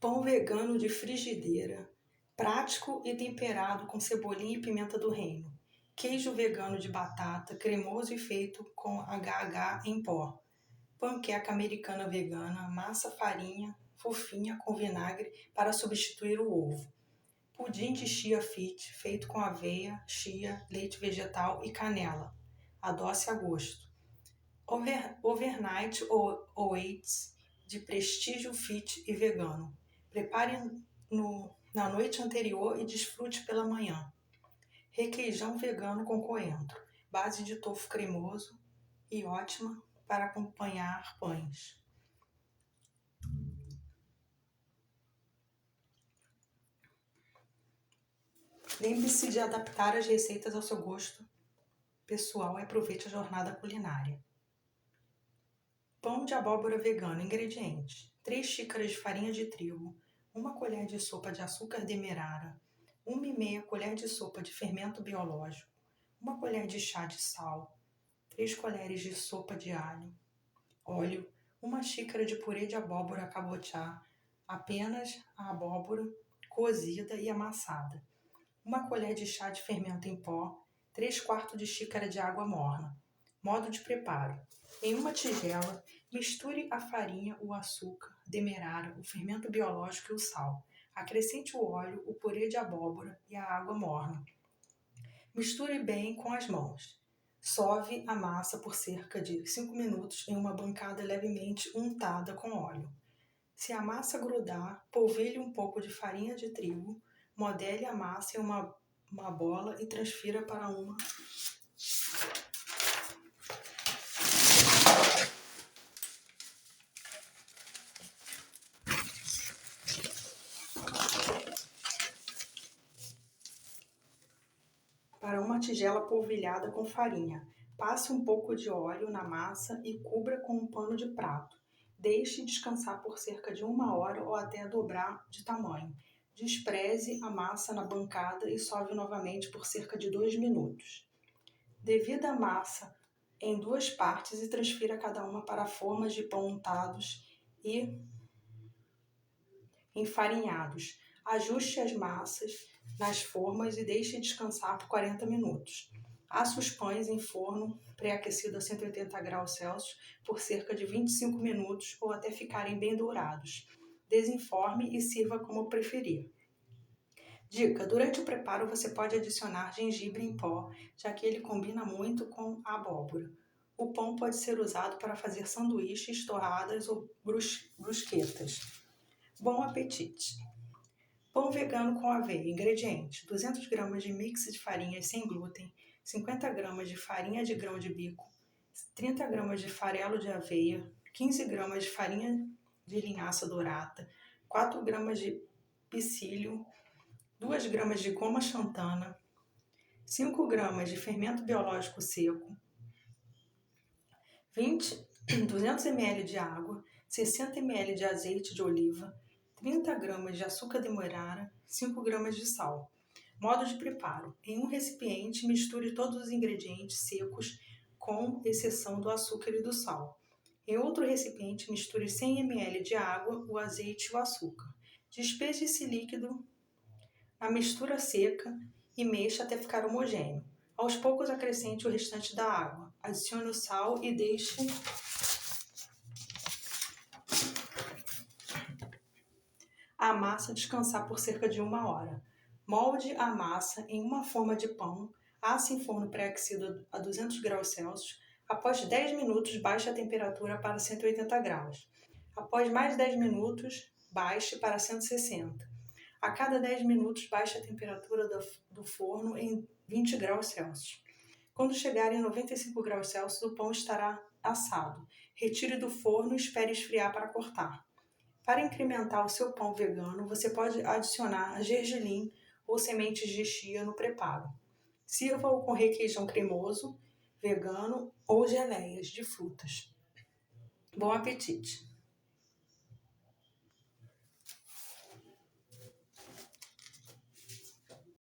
Pão vegano de frigideira, prático e temperado com cebolinha e pimenta do reino. Queijo vegano de batata, cremoso e feito com HH em pó. Panqueca americana vegana, massa farinha, fofinha com vinagre para substituir o ovo. Pudim de chia fit, feito com aveia, chia, leite vegetal e canela. Adoce a gosto. Overnight oats de prestígio fit e vegano. Prepare na noite anterior e desfrute pela manhã. Requeijão vegano com coentro, base de tofu cremoso e ótima para acompanhar pães. Lembre-se de adaptar as receitas ao seu gosto pessoal e aproveite a jornada culinária. Pão de abóbora vegano. Ingredientes: 3 xícaras de farinha de trigo, 1 colher de sopa de açúcar demerara, 1,5 colher de sopa de fermento biológico, 1 colher de chá de sal, 3 colheres de sopa de alho, óleo, 1 xícara de purê de abóbora cabotiá, apenas a abóbora cozida e amassada, 1 colher de chá de fermento em pó, 3/4 de xícara de água morna. Modo de preparo: em uma tigela, misture a farinha, o açúcar, demerara, o fermento biológico e o sal. Acrescente o óleo, o purê de abóbora e a água morna. Misture bem com as mãos. Sove a massa por cerca de 5 minutos em uma bancada levemente untada com óleo. Se a massa grudar, polvilhe um pouco de farinha de trigo, modele a massa em uma bola e transfira para uma tigela polvilhada com farinha. Passe um pouco de óleo na massa e cubra com um pano de prato. Deixe descansar por cerca de 1 hora ou até dobrar de tamanho. Despreze a massa na bancada e sove novamente por cerca de 2 minutos. Divida a massa em 2 partes e transfira cada uma para formas de pão untados e enfarinhados. Ajuste as massas nas formas e deixe descansar por 40 minutos. Assa os pães em forno pré-aquecido a 180 graus Celsius por cerca de 25 minutos ou até ficarem bem dourados. Desenforme e sirva como preferir. Dica: durante o preparo você pode adicionar gengibre em pó, já que ele combina muito com a abóbora. O pão pode ser usado para fazer sanduíches, torradas ou brusquetas. Bom apetite! Pão vegano com aveia. Ingredientes: 200 gramas de mix de farinhas sem glúten, 50 gramas de farinha de grão de bico, 30 gramas de farelo de aveia, 15 gramas de farinha de linhaça dourada, 4 gramas de psyllium, 2 gramas de goma xantana, 5 gramas de fermento biológico seco, 200 ml de água, 60 ml de azeite de oliva, 30 gramas de açúcar demerara, 5 gramas de sal. Modo de preparo: em um recipiente, misture todos os ingredientes secos, com exceção do açúcar e do sal. Em outro recipiente, misture 100 ml de água, o azeite e o açúcar. Despeje esse líquido na mistura seca e mexa até ficar homogêneo. Aos poucos, acrescente o restante da água. Adicione o sal e deixe a massa descansar por cerca de 1 hora. Molde a massa em uma forma de pão, asse em forno pré-aquecido a 200 graus Celsius. Após 10 minutos, baixe a temperatura para 180 graus. Após mais 10 minutos, baixe para 160. A cada 10 minutos, baixe a temperatura do forno em 20 graus Celsius. Quando chegar em 95 graus Celsius, o pão estará assado. Retire do forno e espere esfriar para cortar. Para incrementar o seu pão vegano, você pode adicionar gergelim ou sementes de chia no preparo. Sirva-o com requeijão cremoso, vegano ou geleias de frutas. Bom apetite!